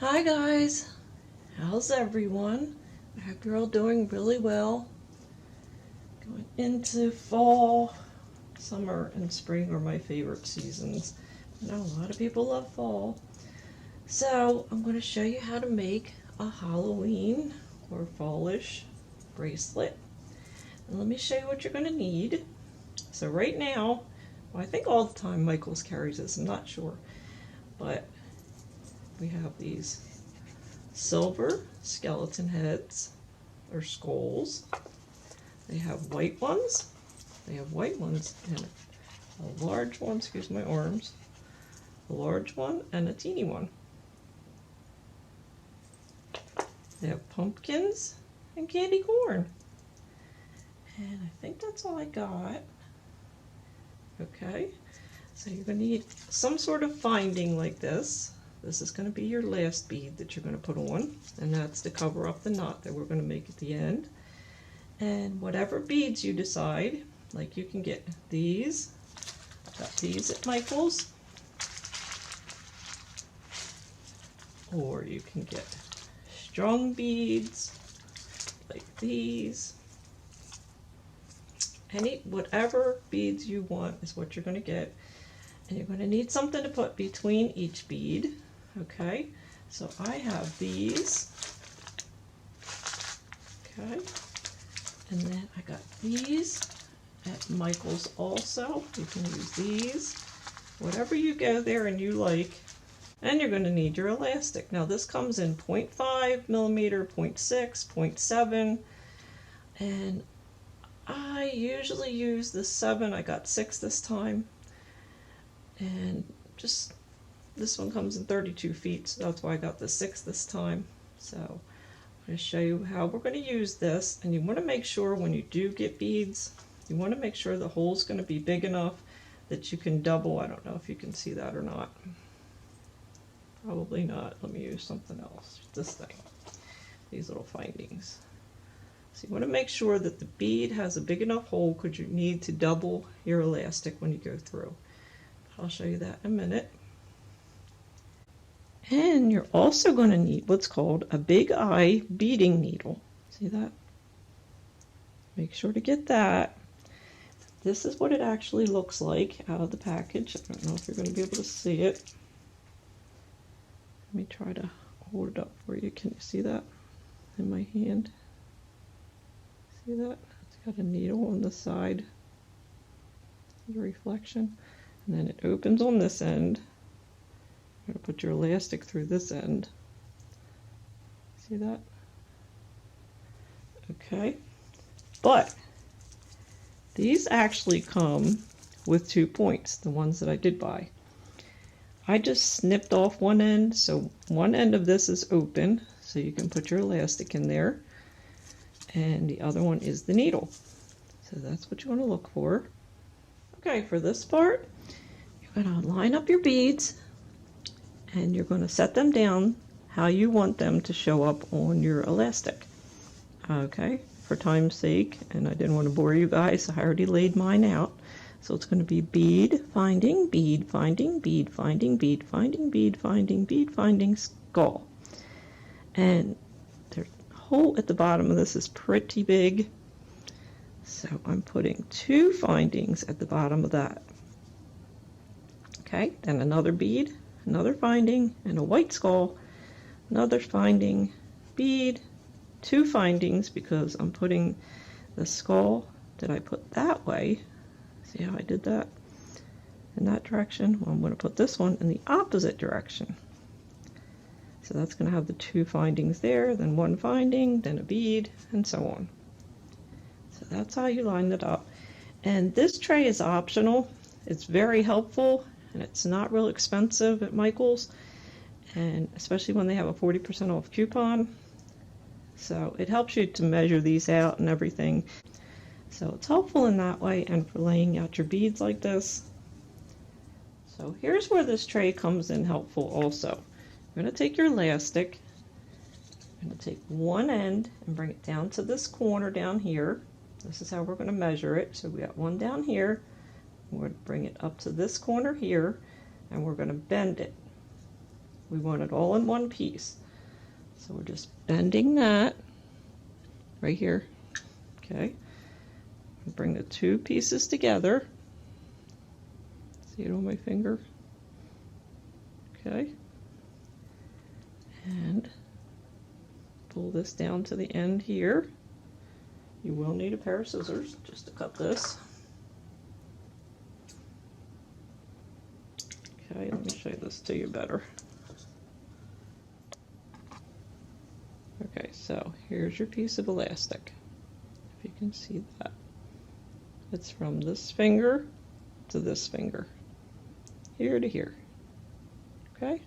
Hi guys, how's everyone? I hope you're all doing really well. Going into fall, summer and spring are my favorite seasons. I know a lot of people love fall. So I'm going to show you how to make a Halloween or fallish bracelet. And let me show you what you're going to need. So right now, well, I think all the time Michaels carries this, I'm not sure, but we have these silver skeleton heads or skulls. They have white ones. They have white ones and a large one, excuse my arms, a large one and a teeny one. They have pumpkins and candy corn. And I think that's all I got. Okay, so you're going to need some sort of finding like this. This is going to be your last bead that you're going to put on, and that's to cover up the knot that we're going to make at the end. And whatever beads you decide, like you can get these, I got these at Michael's, or you can get strung beads like these. Whatever beads you want is what you're going to get, and you're going to need something to put between each bead. Okay, so I have these. Okay, and then I got these at Michael's also. You can use these, whatever you go there and you like. And you're going to need your elastic. Now this comes in 0.5 millimeter, 0.6, 0.7, and I usually use the 7. I got 6 this time, and just this one comes in 32 feet, so that's why I got the 6 this time. So I'm going to show you how we're going to use this. And you want to make sure when you do get beads, you want to make sure the hole's going to be big enough that you can double. I don't know if you can see that or not. Probably not. Let me use something else. This thing. These little findings. So you want to make sure that the bead has a big enough hole because you need to double your elastic when you go through. I'll show you that in a minute. And you're also going to need what's called a big eye beading needle. See that? Make sure to get that. This is what it actually looks like out of the package. I don't know if you're going to be able to see it. Let me try to hold it up for you. Can you see that in my hand? See that? It's got a needle on the side, the reflection, and then it opens on this end. You're going to put your elastic through this end. See that? Okay. But these actually come with 2 points, the ones that I did buy. I just snipped off one end, so one end of this is open, so you can put your elastic in there, and the other one is the needle. So that's what you want to look for. Okay, for this part, you're going to line up your beads, and you're going to set them down how you want them to show up on your elastic. Okay, for time's sake, and I didn't want to bore you guys, I already laid mine out. So it's going to be bead finding, bead finding, bead finding, bead finding, bead finding, bead finding, skull. And the hole at the bottom of this is pretty big, so I'm putting 2 findings at the bottom of that. Okay, then another bead, another finding, and a white skull, another finding, bead, 2 findings because I'm putting the skull that I put that way. See how I did that? In that direction. Well, I'm going to put this one in the opposite direction. So that's going to have the 2 findings there, then 1 finding, then a bead, and so on. So that's how you line it up. And this tray is optional. It's very helpful, and it's not real expensive at Michael's, and especially when they have a 40% off coupon. So it helps you to measure these out and everything. So it's helpful in that way, and for laying out your beads like this. So here's where this tray comes in helpful also. You're going to take your elastic, you're going to take one end and bring it down to this corner down here. This is how we're going to measure it. So we got one down here. We're going to bring it up to this corner here, and we're going to bend it. We want it all in one piece. So we're just bending that right here. Okay. Bring the two pieces together. See it on my finger? Okay. And pull this down to the end here. You will need a pair of scissors just to cut this. Okay, let me show this to you better. Okay, so here's your piece of elastic. If you can see that. It's from this finger to this finger. Here to here. Okay?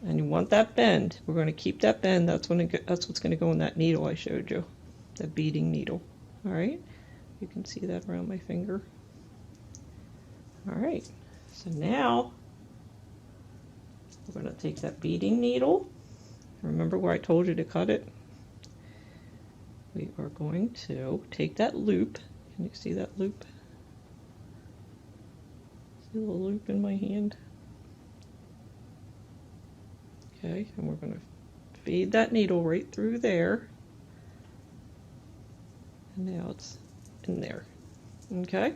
And you want that bend. We're going to keep that bend. That's what's going to go in that needle I showed you. That beading needle. Alright? You can see that around my finger. Alright. So now we're going to take that beading needle. Remember where I told you to cut it? We are going to take that loop. Can you see that loop? See the loop in my hand? Okay, and we're going to feed that needle right through there. And now it's in there. Okay?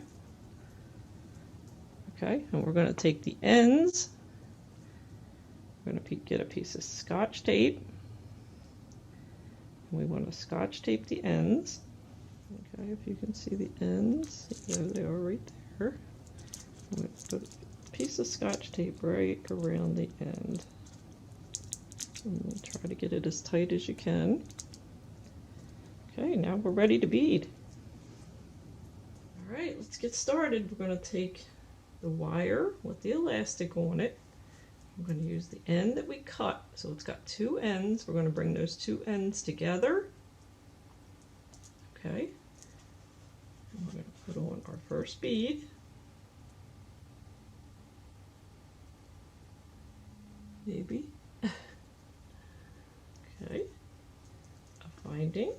Okay, and we're going to take the ends. We're going to get a piece of Scotch tape. And we want to Scotch tape the ends. Okay, if you can see the ends, there they are right there. I'm going to put a piece of Scotch tape right around the end. And try to get it as tight as you can. Okay, now we're ready to bead. Alright, let's get started. We're going to take the wire with the elastic on it. I'm going to use the end that we cut. So it's got two ends. We're going to bring those two ends together. Okay. And we're going to put on our first bead. Maybe. Okay. A finding.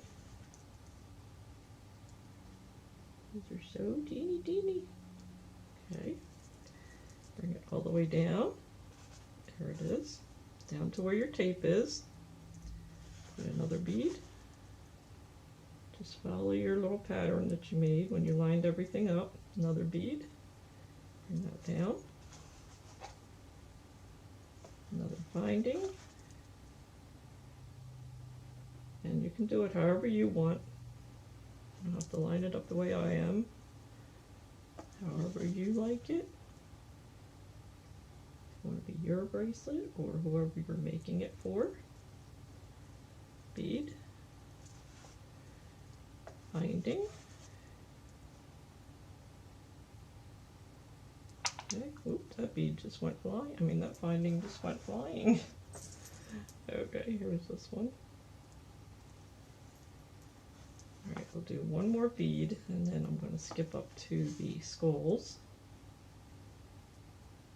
These are so teeny. Okay. Bring it all the way down. There it is. Down to where your tape is. Put another bead. Just follow your little pattern that you made when you lined everything up. Another bead. Bring that down. Another finding. And you can do it however you want. You don't have to line it up the way I am. However you like it. If you want to be your bracelet or whoever you're making it for. Bead. Finding. Okay, oops, that bead just went flying. I mean, that finding just went flying. Okay, here's this one. Alright, we'll do one more bead and then I'm going to skip up to the skulls.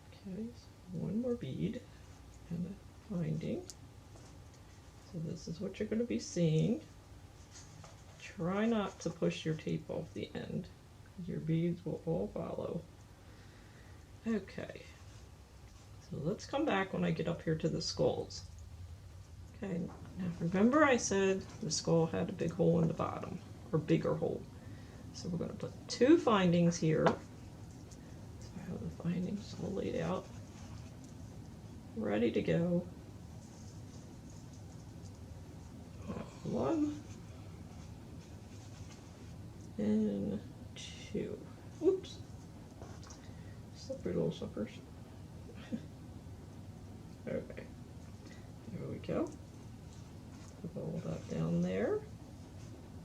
Okay, so one more bead and a finding. So this is what you're going to be seeing. Try not to push your tape off the end, because your beads will all follow. Okay, so let's come back when I get up here to the skulls. Okay, now remember I said the skull had a big hole in the bottom, or bigger hole. So we're going to put two findings here. So I have the findings all laid out, ready to go. One and two. Whoops. Slippery little suckers. Okay. There we go. Put all that down there.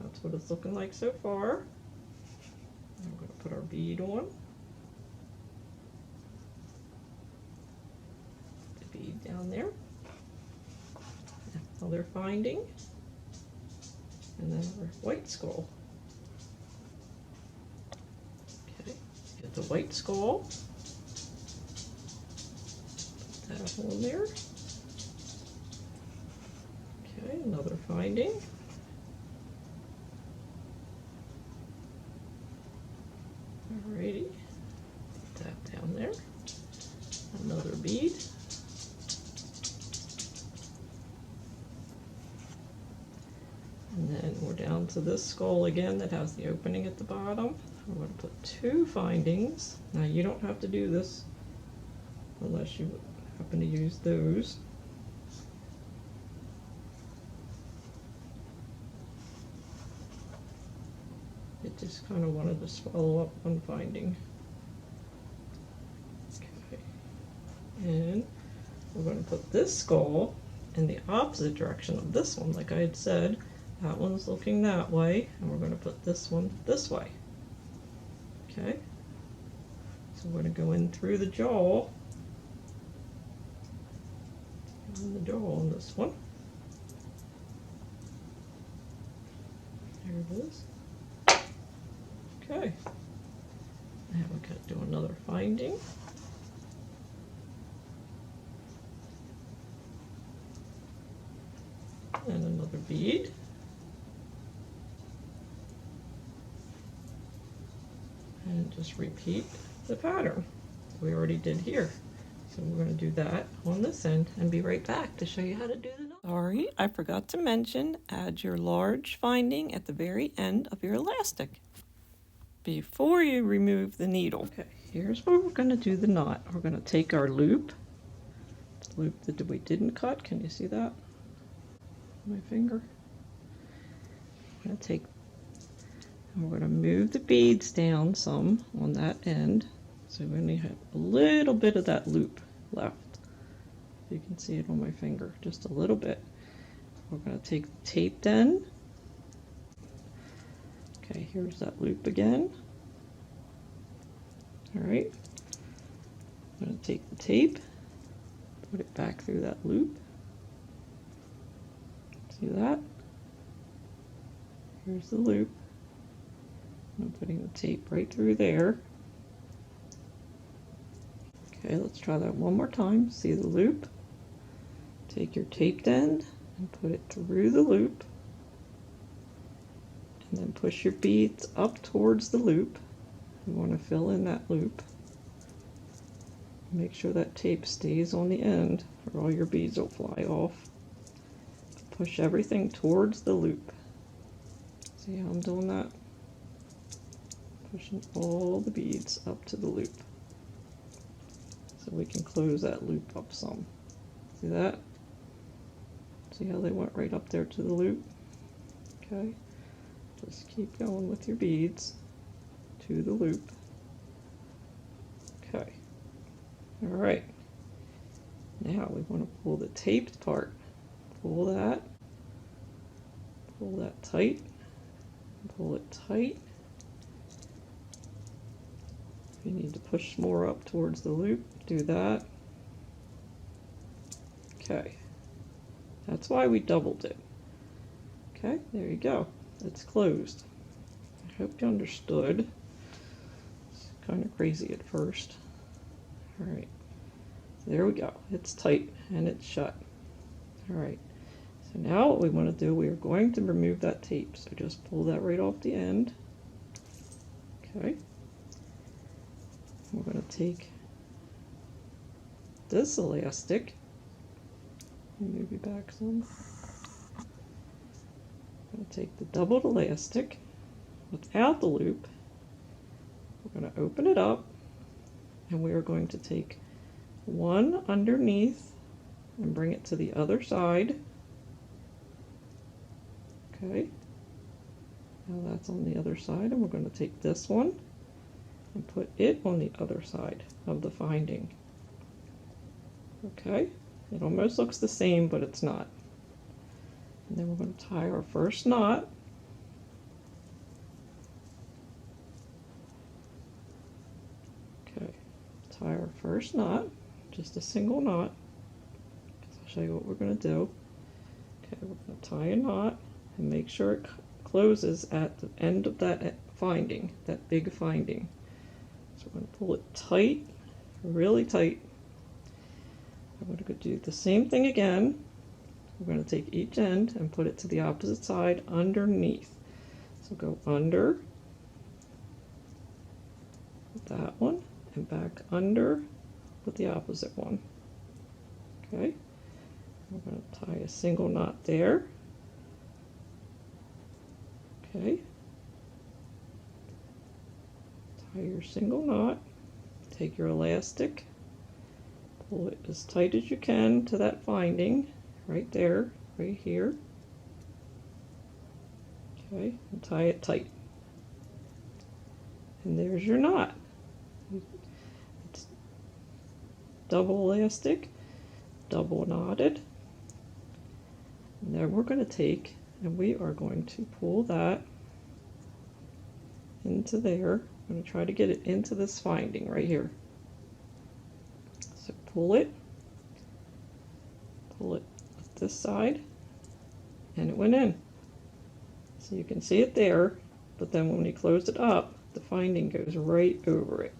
That's what it's looking like so far. I'm going to put our bead on. The bead down there. Another finding. And then our white skull. Okay, get the white skull. Put that on there. Okay, another finding. Alrighty, put that down there. Another bead. we're down to this skull again that has the opening at the bottom. I'm going to put 2 findings. Now you don't have to do this unless you happen to use those. It just kind of wanted to swallow up one finding. Okay. And we're going to put this skull in the opposite direction of this one, like I had said. That one's looking that way, and we're going to put this one this way. Okay? So we're going to go in through the jaw. And the jaw on this one. There it is. Okay. Now we're going to do another finding. And another bead. And just repeat the pattern we already did here. So we're going to do that on this end and be right back to show you how to do the knot. Sorry, I forgot to mention, add your large finding at the very end of your elastic before you remove the needle. Okay, here's where we're going to do the knot. We're going to take our loop, the loop that we didn't cut. Can you see that? My finger. I'm going to take, and we're going to move the beads down some on that end, so we only have a little bit of that loop left. You can see it on my finger, just a little bit. We're going to take the taped end. Okay, here's that loop again. All right, I'm going to take the tape, put it back through that loop. See that? Here's the loop. I'm putting the tape right through there. Okay, let's try that one more time. See the loop? Take your taped end and put it through the loop. And then push your beads up towards the loop. You want to fill in that loop. Make sure that tape stays on the end or all your beads will fly off. Push everything towards the loop. See how I'm doing that? Pushing all the beads up to the loop. So we can close that loop up some. See that? See how they went right up there to the loop? Okay. Just keep going with your beads to the loop. Okay. Alright. Now we want to pull the taped part. Pull that tight, pull it tight. If you need to push more up towards the loop, do that. Okay, that's why we doubled it. Okay, there you go, it's closed. I hope you understood. It's kind of crazy at first. Alright, there we go, it's tight and it's shut. Alright. So now what we want to do, we are going to remove that tape. So just pull that right off the end. Okay. We're going to take this elastic. Move you back some. I'm going to take the doubled elastic without the loop. We're going to open it up and we are going to take one underneath and bring it to the other side. Okay, now that's on the other side, and we're going to take this one and put it on the other side of the finding. Okay, it almost looks the same, but it's not. And then we're going to tie our first knot. Okay, tie our first knot, just a single knot. I'll show you what we're going to do. Okay, we're going to tie a knot. And make sure it closes at the end of that finding, that big finding. So we're going to pull it tight, really tight. I'm going to do the same thing again. We're going to take each end and put it to the opposite side underneath. So go under with that one and back under with the opposite one. Okay, we're going to tie a single knot there. Okay. Tie your single knot. Take your elastic, pull it as tight as you can to that finding, right there, right here. Okay, and tie it tight. And there's your knot. It's double elastic, double knotted. And then we're going to take and we are going to pull that into there. I'm going to try to get it into this finding right here. So pull it this side, and it went in. So you can see it there, but then when we close it up, the finding goes right over it.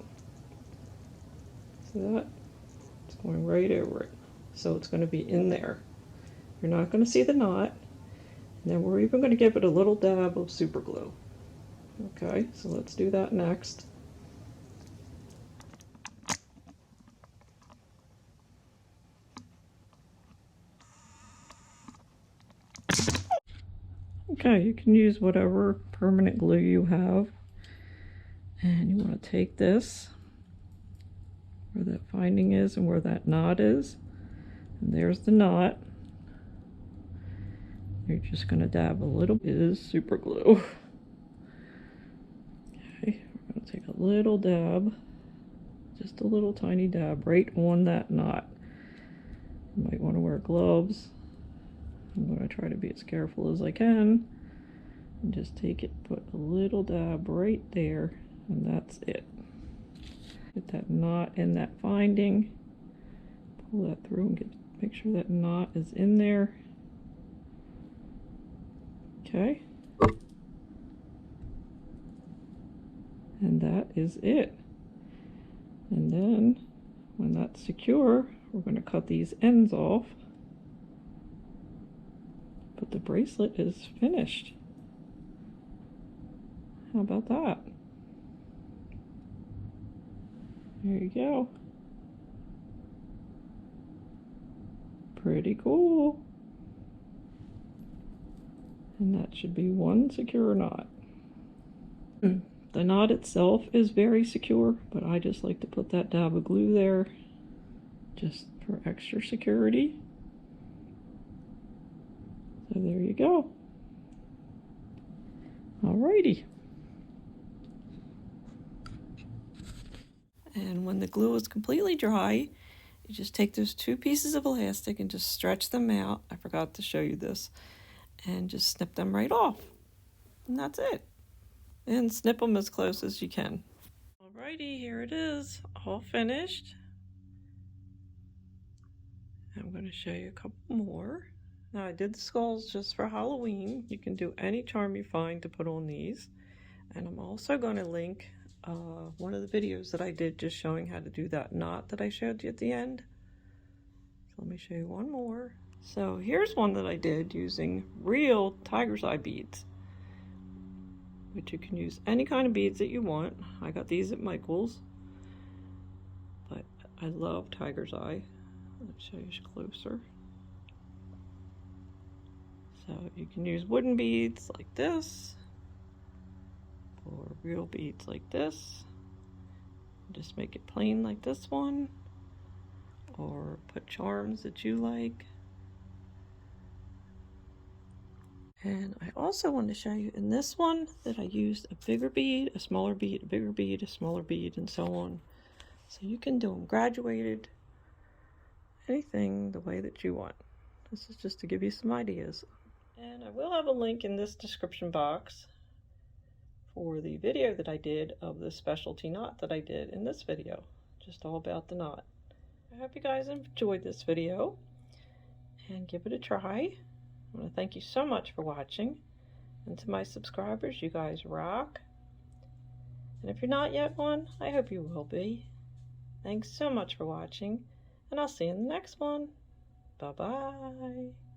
See that? It's going right over it. So it's going to be in there. You're not going to see the knot. And then we're even going to give it a little dab of super glue. Okay, so let's do that next. Okay, you can use whatever permanent glue you have. And you want to take this, where that finding is and where that knot is. And there's the knot. You're just going to dab a little bit of super glue. Okay, we're going to take a little dab, just a little tiny dab right on that knot. You might want to wear gloves. I'm going to try to be as careful as I can. And just take it, put a little dab right there, and that's it. Get that knot in that finding. Pull that through and make sure that knot is in there. Okay. And that is it. And then when that's secure, we're going to cut these ends off. But the bracelet is finished. How about that? There you go. Pretty cool. And that should be one secure knot. The knot itself is very secure, but I just like to put that dab of glue there just for extra security. So there you go. Alrighty. And when the glue is completely dry, you just take those two pieces of elastic and just stretch them out. I forgot to show you this. And just snip them right off. And that's it. And snip them as close as you can. Alrighty, here it is, all finished. I'm going to show you a couple more. Now I did the skulls just for Halloween. You can do any charm you find to put on these. And I'm also going to link one of the videos that I did just showing how to do that knot that I showed you at the end. So let me show you one more. So here's one that I did using real tiger's eye beads, which you can use any kind of beads that you want. I got these at Michael's, but I love tiger's eye. Let's show you closer. So you can use wooden beads like this, or real beads like this. Just make it plain like this one, or put charms that you like. And I also want to show you in this one that I used a bigger bead, a smaller bead, a bigger bead, a smaller bead, and so on. So you can do them graduated, anything the way that you want. This is just to give you some ideas. And I will have a link in this description box for the video that I did of the specialty knot that I did in this video, just all about the knot. I hope you guys enjoyed this video and give it a try. I want to thank you so much for watching, and to my subscribers, you guys rock. And if you're not yet one, I hope you will be. Thanks so much for watching, and I'll see you in the next one. Bye-bye.